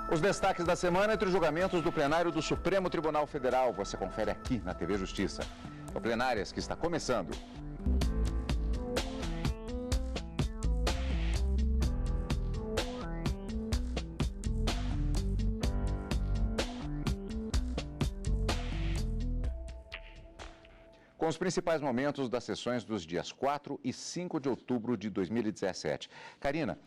Os destaques da semana entre os julgamentos do plenário do Supremo Tribunal Federal. Você confere aqui na TV Justiça. O Plenárias que está começando. Com os principais momentos das sessões dos dias 4 e 5 de outubro de 2017. Karina,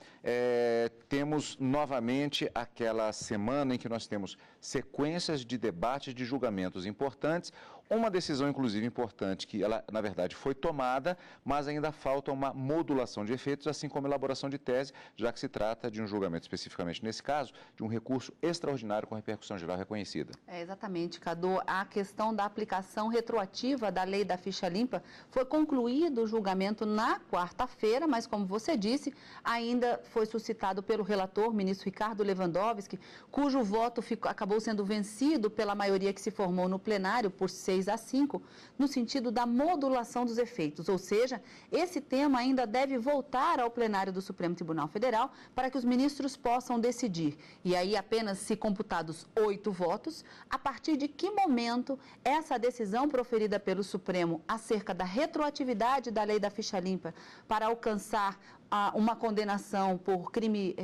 temos novamente aquela semana em que nós temos sequências de debates de julgamentos importantes, uma decisão inclusive importante que ela, na verdade, foi tomada, mas ainda falta uma modulação de efeitos, assim como elaboração de tese, já que se trata de um julgamento, especificamente nesse caso, de um recurso extraordinário com repercussão geral reconhecida. Exatamente, Cadu. A questão da aplicação retroativa da lei da ficha limpa foi concluído o julgamento na quarta-feira, mas como você disse, ainda foi suscitado pelo relator, ministro Ricardo Lewandowski, cujo voto acabou sendo vencido pela maioria que se formou no plenário por 6-5, no sentido da modulação dos efeitos, ou seja, esse tema ainda deve voltar ao plenário do Supremo Tribunal Federal para que os ministros possam decidir. E aí, apenas se computados 8 votos, a partir de que momento essa decisão proferida pelo Supremo acerca da retroatividade da lei da ficha limpa para alcançar uma condenação por crime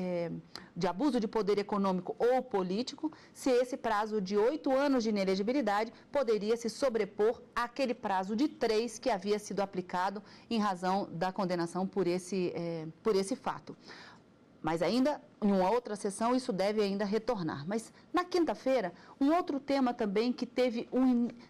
de abuso de poder econômico ou político, se esse prazo de 8 anos de inelegibilidade poderia se sobrepor àquele prazo de 3 que havia sido aplicado em razão da condenação por esse fato. Mas ainda, em uma outra sessão, isso deve ainda retornar. Mas, na quinta-feira, um outro tema também que teve,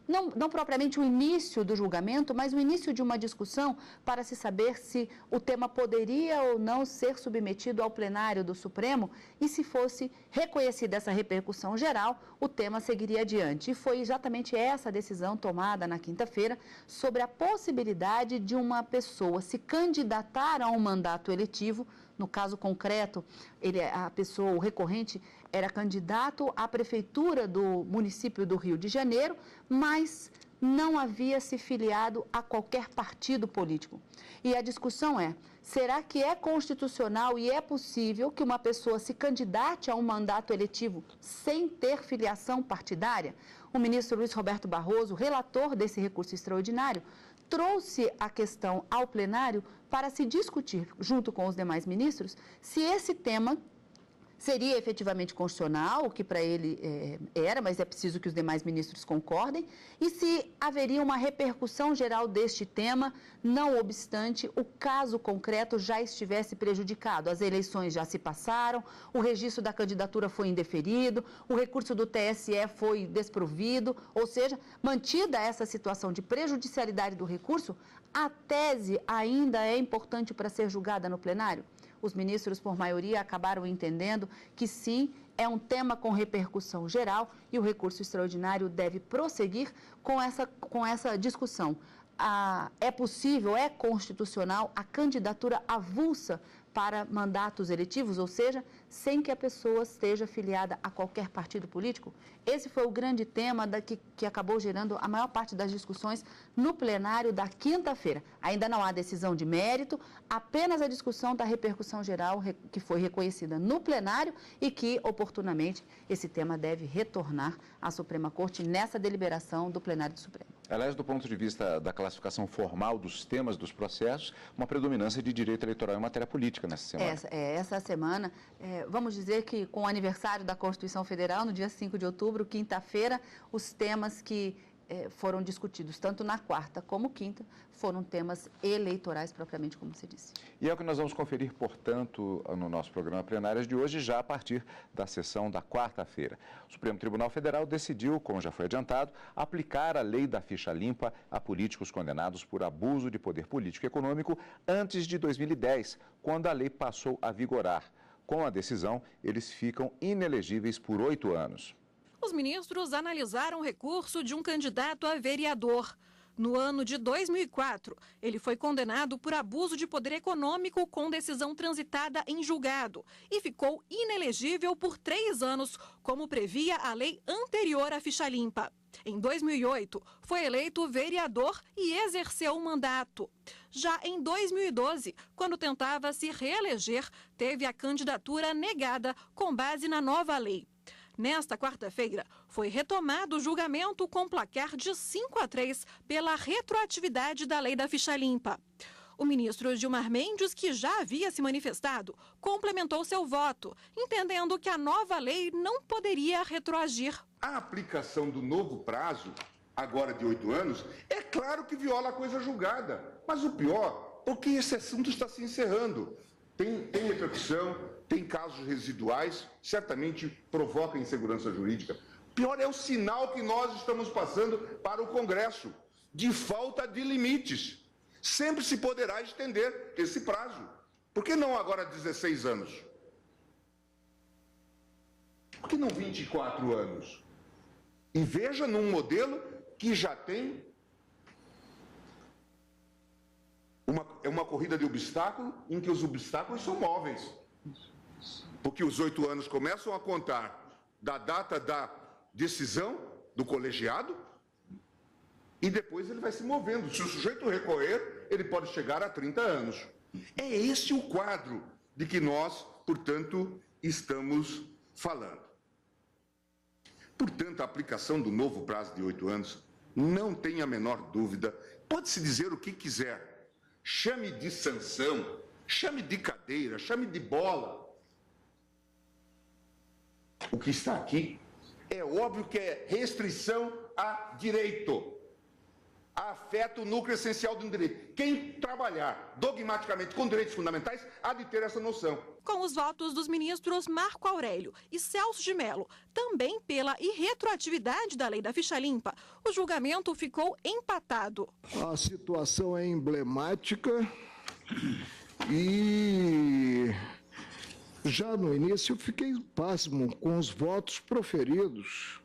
não propriamente o início do julgamento, mas o início de uma discussão para se saber se o tema poderia ou não ser submetido ao plenário do Supremo e se fosse reconhecida essa repercussão geral, o tema seguiria adiante. E foi exatamente essa decisão tomada na quinta-feira sobre a possibilidade de uma pessoa se candidatar a um mandato eletivo. No caso concreto, o recorrente era candidato à prefeitura do município do Rio de Janeiro, mas não havia se filiado a qualquer partido político. E a discussão é, será que é constitucional e é possível que uma pessoa se candidate a um mandato eletivo sem ter filiação partidária? O ministro Luiz Roberto Barroso, relator desse recurso extraordinário, trouxe a questão ao plenário para se discutir, junto com os demais ministros, se esse tema seria efetivamente constitucional, o que para ele era, mas é preciso que os demais ministros concordem, e se haveria uma repercussão geral deste tema, não obstante o caso concreto já estivesse prejudicado. As eleições já se passaram, o registro da candidatura foi indeferido, o recurso do TSE foi desprovido, ou seja, mantida essa situação de prejudicialidade do recurso, a tese ainda é importante para ser julgada no plenário? Os ministros, por maioria, acabaram entendendo que sim, é um tema com repercussão geral e o recurso extraordinário deve prosseguir com essa discussão. É possível, é constitucional a candidatura avulsa para mandatos eletivos, ou seja, sem que a pessoa esteja filiada a qualquer partido político? Esse foi o grande tema que acabou gerando a maior parte das discussões no plenário da quinta-feira. Ainda não há decisão de mérito, apenas a discussão da repercussão geral que foi reconhecida no plenário e que, oportunamente, esse tema deve retornar à Suprema Corte nessa deliberação do plenário do Supremo. Aliás, do ponto de vista da classificação formal dos temas dos processos, uma predominância de direito eleitoral em matéria política nessa semana. Essa semana, vamos dizer que com o aniversário da Constituição Federal, no dia 5 de outubro, quinta-feira, os temas que foram discutidos, tanto na quarta como quinta, foram temas eleitorais propriamente, como você disse. E é o que nós vamos conferir, portanto, no nosso programa Plenárias de hoje, já a partir da sessão da quarta-feira. O Supremo Tribunal Federal decidiu, como já foi adiantado, aplicar a lei da ficha limpa a políticos condenados por abuso de poder político e econômico antes de 2010, quando a lei passou a vigorar. Com a decisão, eles ficam inelegíveis por 8 anos. Os ministros analisaram o recurso de um candidato a vereador. No ano de 2004, ele foi condenado por abuso de poder econômico com decisão transitada em julgado e ficou inelegível por 3 anos, como previa a lei anterior à ficha limpa. Em 2008, foi eleito vereador e exerceu o mandato. Já em 2012, quando tentava se reeleger, teve a candidatura negada com base na nova lei. Nesta quarta-feira, foi retomado o julgamento com placar de 5-3 pela retroatividade da lei da ficha limpa. O ministro Gilmar Mendes, que já havia se manifestado, complementou seu voto, entendendo que a nova lei não poderia retroagir. A aplicação do novo prazo, agora de 8 anos, é claro que viola a coisa julgada. Mas o pior, porque esse assunto está se encerrando. Tem repercussão, tem casos residuais, certamente provoca insegurança jurídica. O pior é o sinal que nós estamos passando para o Congresso, de falta de limites. Sempre se poderá estender esse prazo. Por que não agora 16 anos? Por que não 24 anos? E veja num modelo que já tem uma corrida de obstáculo em que os obstáculos são móveis. Porque os 8 anos começam a contar da data da decisão do colegiado e depois ele vai se movendo. Se o sujeito recorrer, ele pode chegar a 30 anos. É esse o quadro de que nós, portanto, estamos falando. Portanto, a aplicação do novo prazo de 8 anos, não tem a menor dúvida, pode-se dizer o que quiser. Chame de sanção, chame de cadeira, chame de bola. O que está aqui é óbvio que é restrição a direito. Afeta o núcleo essencial do direito. Quem trabalhar dogmaticamente com direitos fundamentais há de ter essa noção. Com os votos dos ministros Marco Aurélio e Celso de Mello, também pela irretroatividade da lei da ficha limpa, o julgamento ficou empatado. A situação é emblemática e já no início eu fiquei pasmo com os votos proferidos.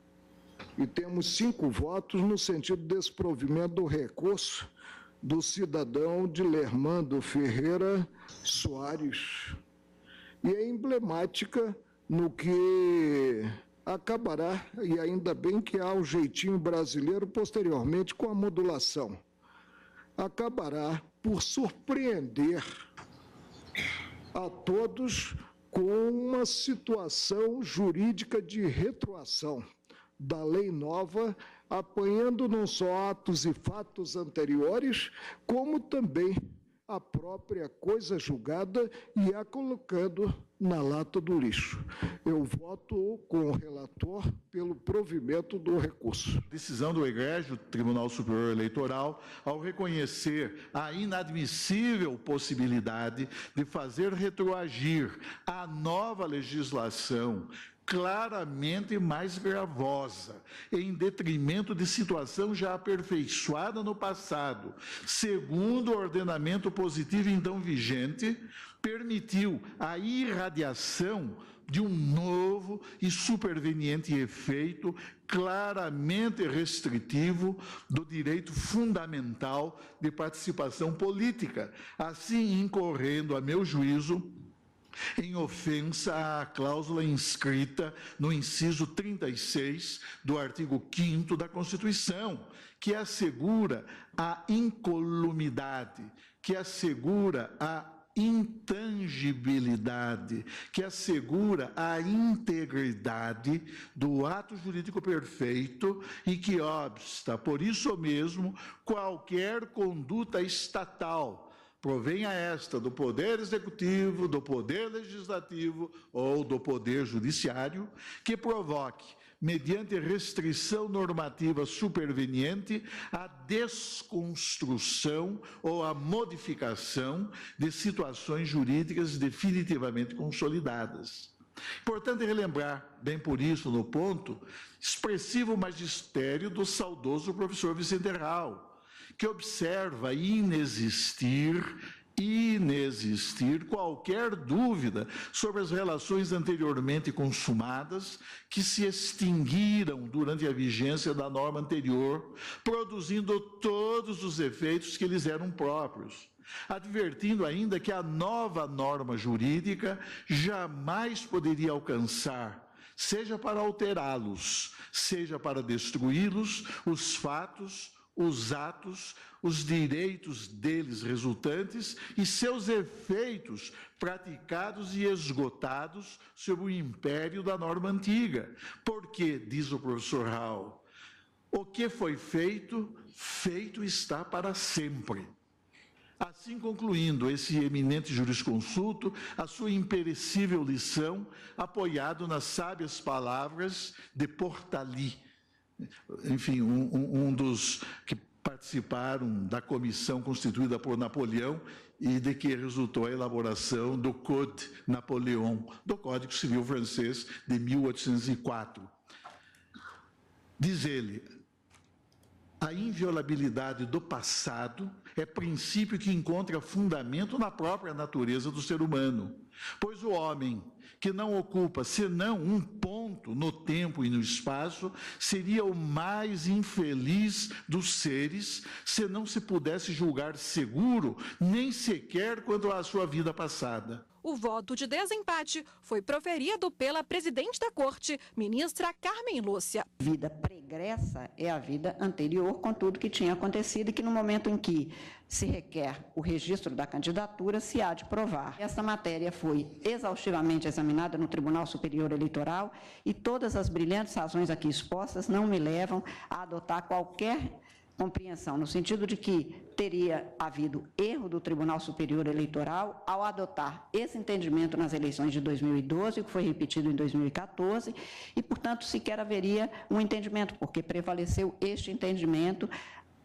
E temos 5 votos no sentido de desprovimento do recurso do cidadão Dilermando Ferreira Soares. E é emblemática no que acabará, e ainda bem que há o jeitinho brasileiro posteriormente com a modulação, acabará por surpreender a todos com uma situação jurídica de retroação da lei nova, apanhando não só atos e fatos anteriores, como também a própria coisa julgada e a colocando na lata do lixo. Eu voto com o relator pelo provimento do recurso. Decisão do egrégio Tribunal Superior Eleitoral, ao reconhecer a inadmissível possibilidade de fazer retroagir a nova legislação claramente mais gravosa, em detrimento de situação já aperfeiçoada no passado, segundo o ordenamento positivo então vigente, permitiu a irradiação de um novo e superveniente efeito claramente restritivo do direito fundamental de participação política, assim incorrendo, a meu juízo, em ofensa à cláusula inscrita no inciso 36 do artigo 5º da Constituição, que assegura a incolumidade, que assegura a intangibilidade, que assegura a integridade do ato jurídico perfeito e que obsta, por isso mesmo, qualquer conduta estatal, provenha esta do Poder Executivo, do Poder Legislativo ou do Poder Judiciário, que provoque, mediante restrição normativa superveniente, a desconstrução ou a modificação de situações jurídicas definitivamente consolidadas. Importante relembrar, bem por isso, no ponto, expressivo magistério do saudoso professor Vicente Herral, que observa inexistir qualquer dúvida sobre as relações anteriormente consumadas que se extinguiram durante a vigência da norma anterior, produzindo todos os efeitos que lhes eram próprios, advertindo ainda que a nova norma jurídica jamais poderia alcançar, seja para alterá-los, seja para destruí-los, os fatos os atos, os direitos deles resultantes e seus efeitos praticados e esgotados sob o império da norma antiga. Porque, diz o professor Hall, o que foi feito, feito está para sempre. Assim, concluindo esse eminente jurisconsulto, a sua imperecível lição, apoiado nas sábias palavras de Portalis, enfim, um dos que participaram da comissão constituída por Napoleão e de que resultou a elaboração do Code Napoléon, do Código Civil francês de 1804. Diz ele: a inviolabilidade do passado é princípio que encontra fundamento na própria natureza do ser humano, pois o homem que não ocupa senão um ponto no tempo e no espaço seria o mais infeliz dos seres se não se pudesse julgar seguro nem sequer quanto à sua vida passada. O voto de desempate foi proferido pela presidente da Corte, ministra Carmen Lúcia. Vida pregressa é a vida anterior, com tudo que tinha acontecido e que no momento em que se requer o registro da candidatura, se há de provar. Esta matéria foi exaustivamente examinada no Tribunal Superior Eleitoral e todas as brilhantes razões aqui expostas não me levam a adotar qualquer compreensão, no sentido de que teria havido erro do Tribunal Superior Eleitoral ao adotar esse entendimento nas eleições de 2012, que foi repetido em 2014, e, portanto, sequer haveria um entendimento, porque prevaleceu este entendimento,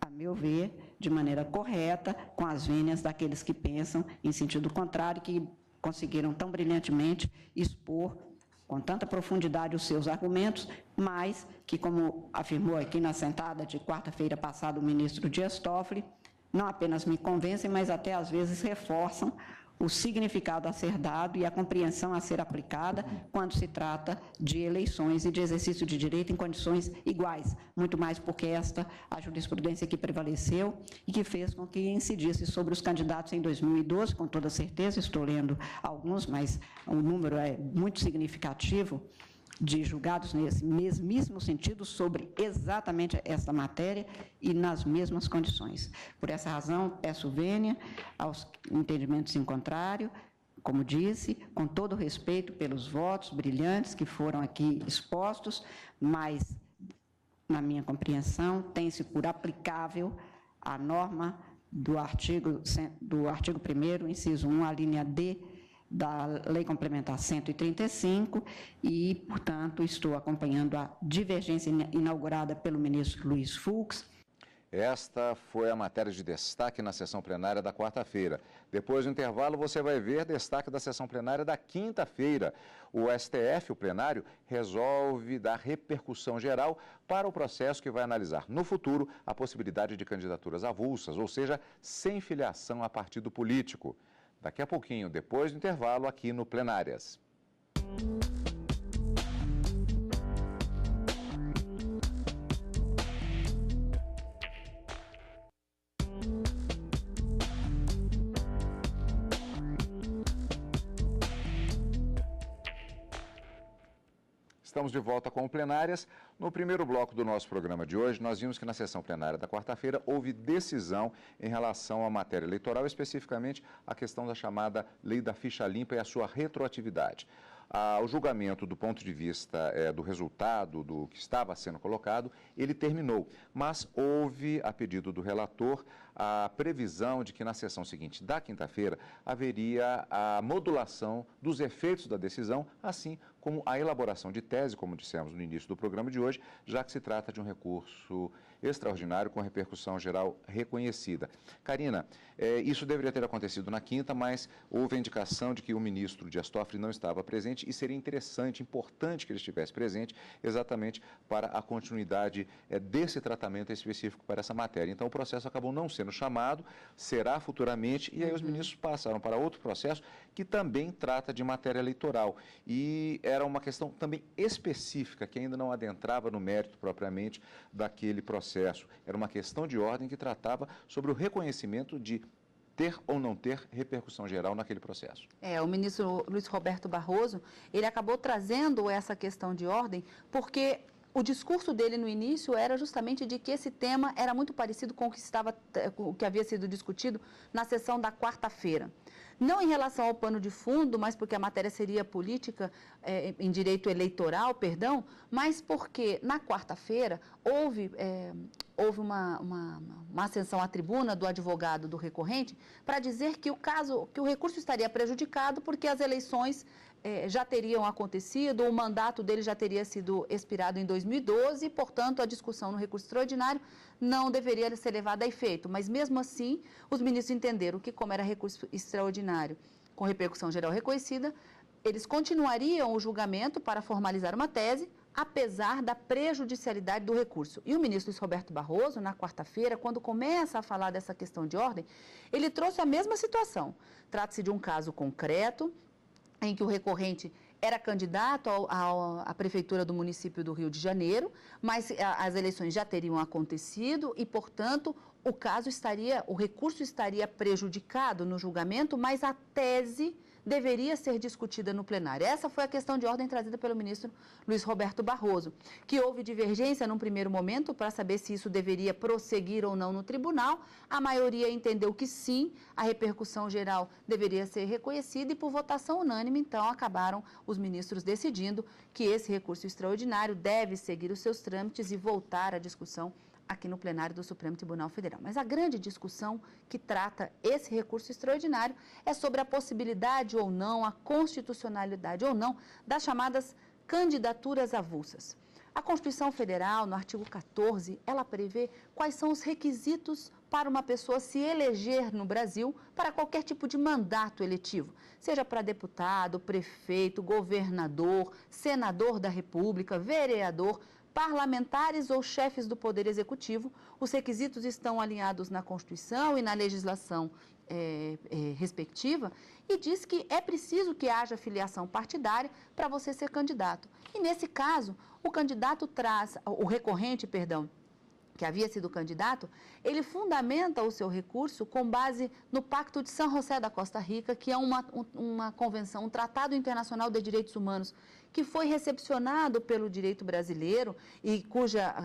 a meu ver, de maneira correta, com as vênias daqueles que pensam em sentido contrário, que conseguiram tão brilhantemente expor com tanta profundidade os seus argumentos, mas que, como afirmou aqui na sentada de quarta-feira passada o ministro Dias Toffoli, não apenas me convencem, mas até às vezes reforçam o significado a ser dado e a compreensão a ser aplicada quando se trata de eleições e de exercício de direito em condições iguais, muito mais porque a jurisprudência que prevaleceu e que fez com que incidisse sobre os candidatos em 2012, com toda certeza, estou lendo alguns, mas o número é muito significativo, de julgados nesse mesmíssimo sentido sobre exatamente esta matéria e nas mesmas condições. Por essa razão, peço vênia aos entendimentos em contrário, como disse, com todo o respeito pelos votos brilhantes que foram aqui expostos, mas, na minha compreensão, tem-se por aplicável a norma do artigo 1º, inciso 1, a linha D, da Lei Complementar 135 e, portanto, estou acompanhando a divergência inaugurada pelo ministro Luiz Fux. Esta foi a matéria de destaque na sessão plenária da quarta-feira. Depois do intervalo, você vai ver destaque da sessão plenária da quinta-feira. O STF, o plenário, resolve dar repercussão geral para o processo que vai analisar no futuro a possibilidade de candidaturas avulsas, ou seja, sem filiação a partido político. Daqui a pouquinho, depois do intervalo, aqui no Plenárias. Estamos de volta com o Plenárias. No primeiro bloco do nosso programa de hoje, nós vimos que na sessão plenária da quarta-feira houve decisão em relação à matéria eleitoral, especificamente a questão da chamada Lei da Ficha Limpa e a sua retroatividade. O julgamento do ponto de vista do resultado do que estava sendo colocado, ele terminou, mas houve, a pedido do relator, a previsão de que na sessão seguinte da quinta-feira haveria a modulação dos efeitos da decisão, assim como a elaboração de tese, como dissemos no início do programa de hoje, já que se trata de um recurso extraordinário com repercussão geral reconhecida. Karina, isso deveria ter acontecido na quinta, mas houve a indicação de que o ministro Dias Toffoli não estava presente e seria interessante, importante que ele estivesse presente, exatamente para a continuidade desse tratamento específico para essa matéria. Então, o processo acabou não sendo chamado, será futuramente, e aí os ministros passaram para outro processo que também trata de matéria eleitoral. E era uma questão também específica, que ainda não adentrava no mérito propriamente daquele processo. Era uma questão de ordem que tratava sobre o reconhecimento de ter ou não ter repercussão geral naquele processo. O ministro Luiz Roberto Barroso, ele acabou trazendo essa questão de ordem porque o discurso dele no início era justamente de que esse tema era muito parecido com o que havia sido discutido na sessão da quarta-feira. Não em relação ao pano de fundo, mas porque a matéria seria política, em direito eleitoral, perdão, mas porque na quarta-feira houve uma ascensão à tribuna do advogado do recorrente para dizer que o recurso estaria prejudicado porque as eleições já teriam acontecido, o mandato dele já teria sido expirado em 2012 e, portanto, a discussão no recurso extraordinário não deveria ser levada a efeito. Mas, mesmo assim, os ministros entenderam que, como era recurso extraordinário com repercussão geral reconhecida, eles continuariam o julgamento para formalizar uma tese, apesar da prejudicialidade do recurso. E o ministro Luiz Roberto Barroso, na quarta-feira, quando começa a falar dessa questão de ordem, ele trouxe a mesma situação. Trata-se de um caso concreto, em que o recorrente era candidato à prefeitura do município do Rio de Janeiro, mas as eleições já teriam acontecido e, portanto, o recurso estaria prejudicado no julgamento, mas a tese deveria ser discutida no plenário. Essa foi a questão de ordem trazida pelo ministro Luiz Roberto Barroso, que houve divergência num primeiro momento para saber se isso deveria prosseguir ou não no tribunal. A maioria entendeu que sim, a repercussão geral deveria ser reconhecida e, por votação unânime, então, acabaram os ministros decidindo que esse recurso extraordinário deve seguir os seus trâmites e voltar à discussão aqui no plenário do Supremo Tribunal Federal. Mas a grande discussão que trata esse recurso extraordinário é sobre a possibilidade ou não, a constitucionalidade ou não, das chamadas candidaturas avulsas. A Constituição Federal, no artigo 14, ela prevê quais são os requisitos para uma pessoa se eleger no Brasil para qualquer tipo de mandato eletivo, seja para deputado, prefeito, governador, senador da República, vereador, parlamentares ou chefes do Poder Executivo. Os requisitos estão alinhados na Constituição e na legislação respectiva e diz que é preciso que haja filiação partidária para você ser candidato. E nesse caso, o recorrente, que havia sido candidato, ele fundamenta o seu recurso com base no Pacto de São José da Costa Rica, que é uma convenção, um tratado internacional de direitos humanos, que foi recepcionado pelo direito brasileiro e cuja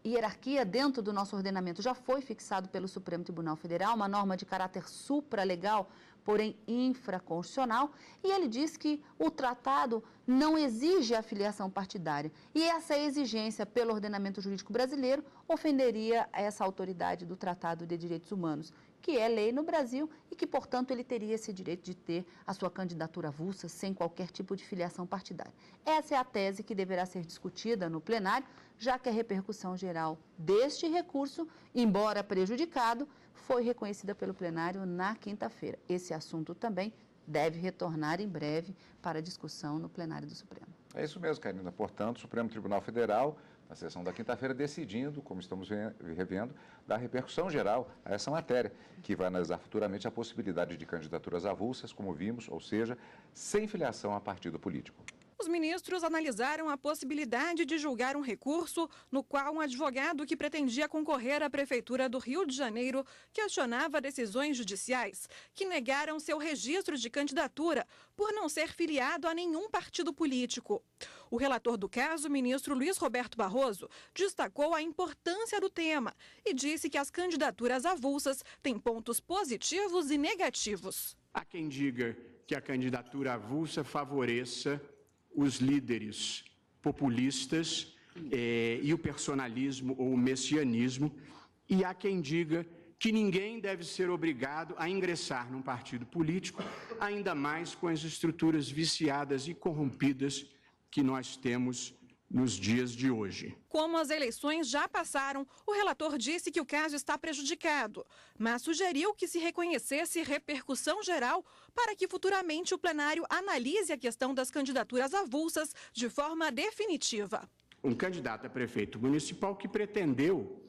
hierarquia dentro do nosso ordenamento já foi fixado pelo Supremo Tribunal Federal, uma norma de caráter supralegal, porém infraconstitucional, e ele diz que o tratado não exige a filiação partidária. E essa exigência pelo ordenamento jurídico brasileiro ofenderia essa autoridade do Tratado de Direitos Humanos, que é lei no Brasil e que, portanto, ele teria esse direito de ter a sua candidatura avulsa sem qualquer tipo de filiação partidária. Essa é a tese que deverá ser discutida no plenário, já que a repercussão geral deste recurso, embora prejudicado, foi reconhecida pelo plenário na quinta-feira. Esse assunto também deve retornar em breve para discussão no plenário do Supremo. É isso mesmo, Karina. Portanto, o Supremo Tribunal Federal, na sessão da quinta-feira, decidindo, como estamos revendo, da repercussão geral a essa matéria, que vai analisar futuramente a possibilidade de candidaturas avulsas, como vimos, ou seja, sem filiação a partido político. Os ministros analisaram a possibilidade de julgar um recurso no qual um advogado que pretendia concorrer à Prefeitura do Rio de Janeiro questionava decisões judiciais que negaram seu registro de candidatura por não ser filiado a nenhum partido político. O relator do caso, o ministro Luiz Roberto Barroso, destacou a importância do tema e disse que as candidaturas avulsas têm pontos positivos e negativos. Há quem diga que a candidatura avulsa favoreça os líderes populistas e o personalismo ou o messianismo, e há quem diga que ninguém deve ser obrigado a ingressar num partido político, ainda mais com as estruturas viciadas e corrompidas que nós temos nos dias de hoje. Como as eleições já passaram, o relator disse que o caso está prejudicado, mas sugeriu que se reconhecesse repercussão geral para que futuramente o plenário analise a questão das candidaturas avulsas de forma definitiva. Um candidato a prefeito municipal que pretendeu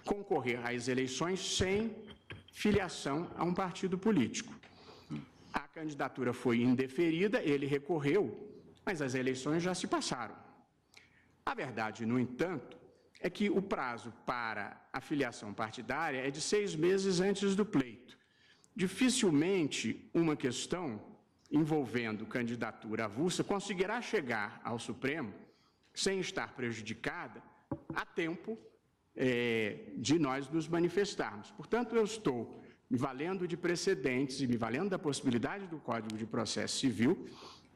concorrer às eleições sem filiação a um partido político. A candidatura foi indeferida, ele recorreu, mas as eleições já se passaram. A verdade, no entanto, é que o prazo para a filiação partidária é de 6 meses antes do pleito. Dificilmente uma questão envolvendo candidatura avulsa conseguirá chegar ao Supremo sem estar prejudicada, há tempo de nós nos manifestarmos. Portanto, eu estou me valendo de precedentes e me valendo da possibilidade do Código de Processo Civil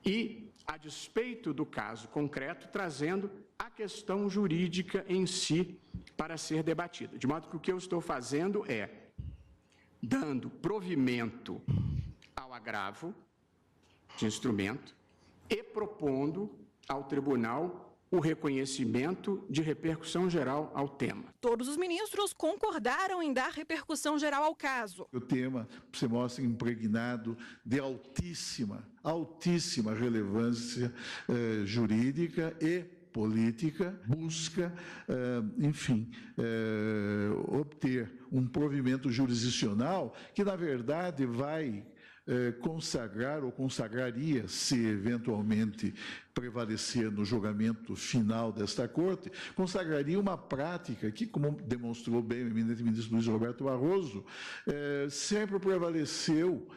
e, a despeito do caso concreto, trazendo a questão jurídica em si para ser debatida. De modo que o que eu estou fazendo é dando provimento ao agravo de instrumento e propondo ao tribunal o reconhecimento de repercussão geral ao tema. Todos os ministros concordaram em dar repercussão geral ao caso. O tema se mostra impregnado de altíssima relevância jurídica e política, busca, obter um provimento jurisdicional que, na verdade, vai consagrar ou consagraria, se eventualmente prevalecer no julgamento final desta Corte, consagraria uma prática que, como demonstrou bem o eminente ministro Luiz Roberto Barroso, sempre prevaleceu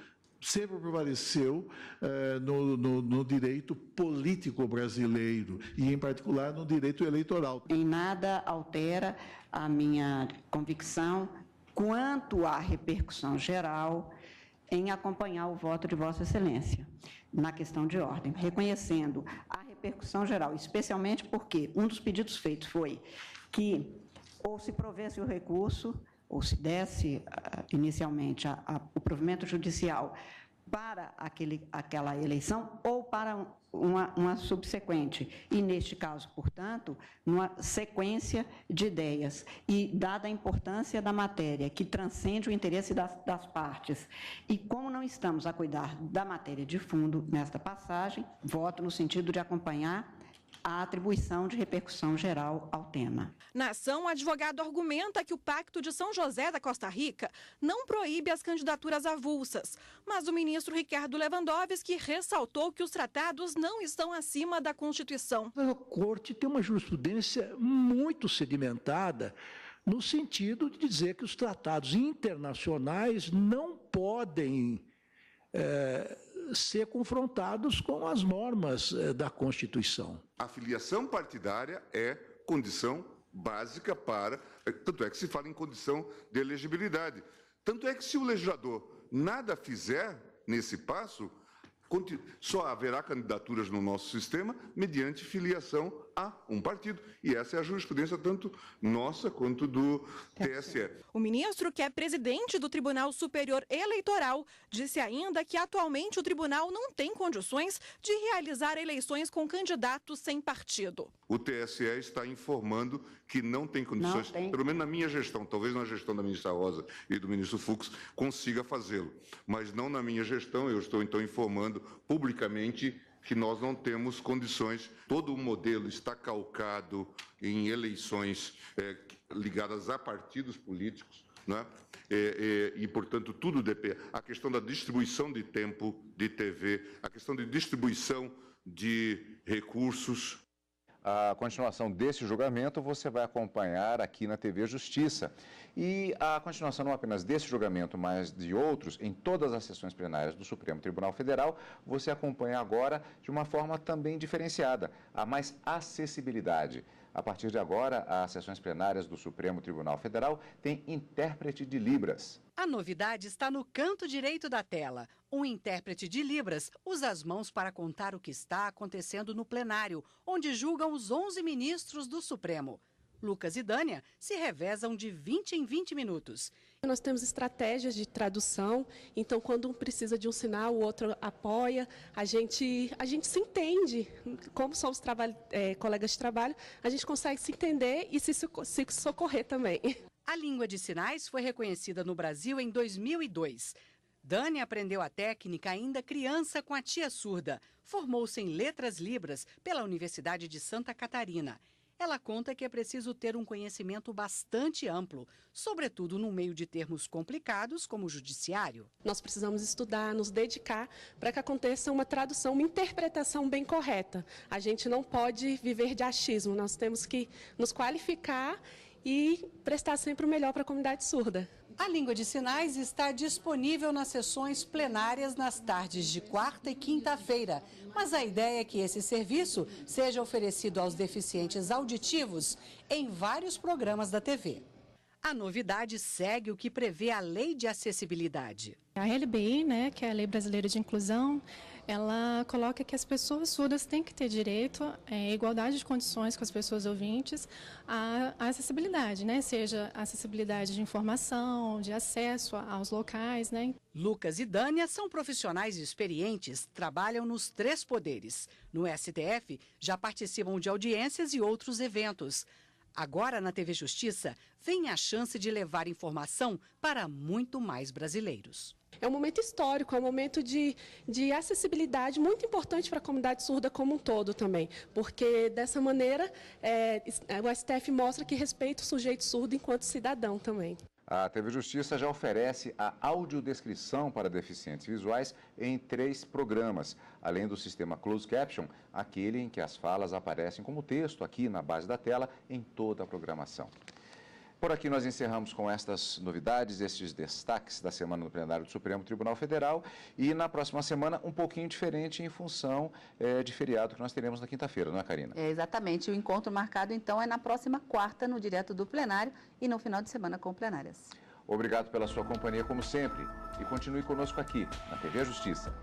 no direito político brasileiro e, em particular, no direito eleitoral. Em nada altera a minha convicção quanto à repercussão geral em acompanhar o voto de Vossa Excelência na questão de ordem, reconhecendo a repercussão geral, especialmente porque um dos pedidos feitos foi que ou se provesse o recurso, ou se desse inicialmente o provimento judicial para aquela eleição ou para uma subsequente. E, neste caso, portanto, numa sequência de ideias. E, dada a importância da matéria, que transcende o interesse das partes, e como não estamos a cuidar da matéria de fundo nesta passagem, voto no sentido de acompanhar a atribuição de repercussão geral ao tema. Na ação, o advogado argumenta que o Pacto de São José da Costa Rica não proíbe as candidaturas avulsas, mas o ministro Ricardo Lewandowski ressaltou que os tratados não estão acima da Constituição. A Corte tem uma jurisprudência muito sedimentada no sentido de dizer que os tratados internacionais não podem ser confrontados com as normas da Constituição. A filiação partidária é condição básica para... Tanto é que se fala em condição de elegibilidade. Tanto é que se o legislador nada fizer nesse passo, só haverá candidaturas no nosso sistema mediante filiação a um partido. E essa é a jurisprudência tanto nossa quanto do TSE. O ministro, que é presidente do Tribunal Superior Eleitoral, disse ainda que atualmente o tribunal não tem condições de realizar eleições com candidatos sem partido. O TSE está informando que não tem condições, pelo menos na minha gestão, talvez na gestão da ministra Rosa e do ministro Fux, consiga fazê-lo. Mas não na minha gestão, eu estou então informando publicamente que nós não temos condições. Todo o modelo está calcado em eleições ligadas a partidos políticos, né? E, portanto, tudo depende. A questão da distribuição de tempo de TV, a questão de distribuição de recursos. A continuação desse julgamento você vai acompanhar aqui na TV Justiça. E a continuação não apenas desse julgamento, mas de outros, em todas as sessões plenárias do Supremo Tribunal Federal, você acompanha agora de uma forma também diferenciada, a mais acessibilidade. A partir de agora, as sessões plenárias do Supremo Tribunal Federal têm intérprete de Libras. A novidade está no canto direito da tela. Um intérprete de Libras usa as mãos para contar o que está acontecendo no plenário, onde julgam os 11 ministros do Supremo. Lucas e Dânia se revezam de 20 em 20 minutos. Nós temos estratégias de tradução, então quando um precisa de um sinal, o outro apoia, a gente se entende. Como somos colegas de trabalho, a gente consegue se entender e se socorrer também. A língua de sinais foi reconhecida no Brasil em 2002. Dânia aprendeu a técnica ainda criança com a tia surda. Formou-se em Letras Libras pela Universidade de Santa Catarina. Ela conta que é preciso ter um conhecimento bastante amplo, sobretudo no meio de termos complicados como o judiciário. Nós precisamos estudar, nos dedicar para que aconteça uma tradução, uma interpretação bem correta. A gente não pode viver de achismo, nós temos que nos qualificar e prestar sempre o melhor para a comunidade surda. A língua de sinais está disponível nas sessões plenárias nas tardes de quarta e quinta-feira. Mas a ideia é que esse serviço seja oferecido aos deficientes auditivos em vários programas da TV. A novidade segue o que prevê a Lei de Acessibilidade. A LBI, que é a Lei Brasileira de Inclusão, ela coloca que as pessoas surdas têm que ter direito à igualdade de condições com as pessoas ouvintes à acessibilidade, seja acessibilidade de informação, de acesso aos locais. Lucas e Dânia são profissionais experientes, trabalham nos 3 poderes. No STF, já participam de audiências e outros eventos. Agora, na TV Justiça, vem a chance de levar informação para muito mais brasileiros. É um momento histórico, é um momento de acessibilidade muito importante para a comunidade surda como um todo também, porque dessa maneira o STF mostra que respeita o sujeito surdo enquanto cidadão também. A TV Justiça já oferece a audiodescrição para deficientes visuais em 3 programas, além do sistema Closed Caption, aquele em que as falas aparecem como texto aqui na base da tela em toda a programação. Por aqui nós encerramos com estas novidades, estes destaques da semana no plenário do Supremo Tribunal Federal e na próxima semana um pouquinho diferente em função de feriado que nós teremos na quinta-feira, não é, Karina? Exatamente, o encontro marcado então é na próxima quarta no direto do plenário e no final de semana com plenárias. Obrigado pela sua companhia como sempre e continue conosco aqui na TV Justiça.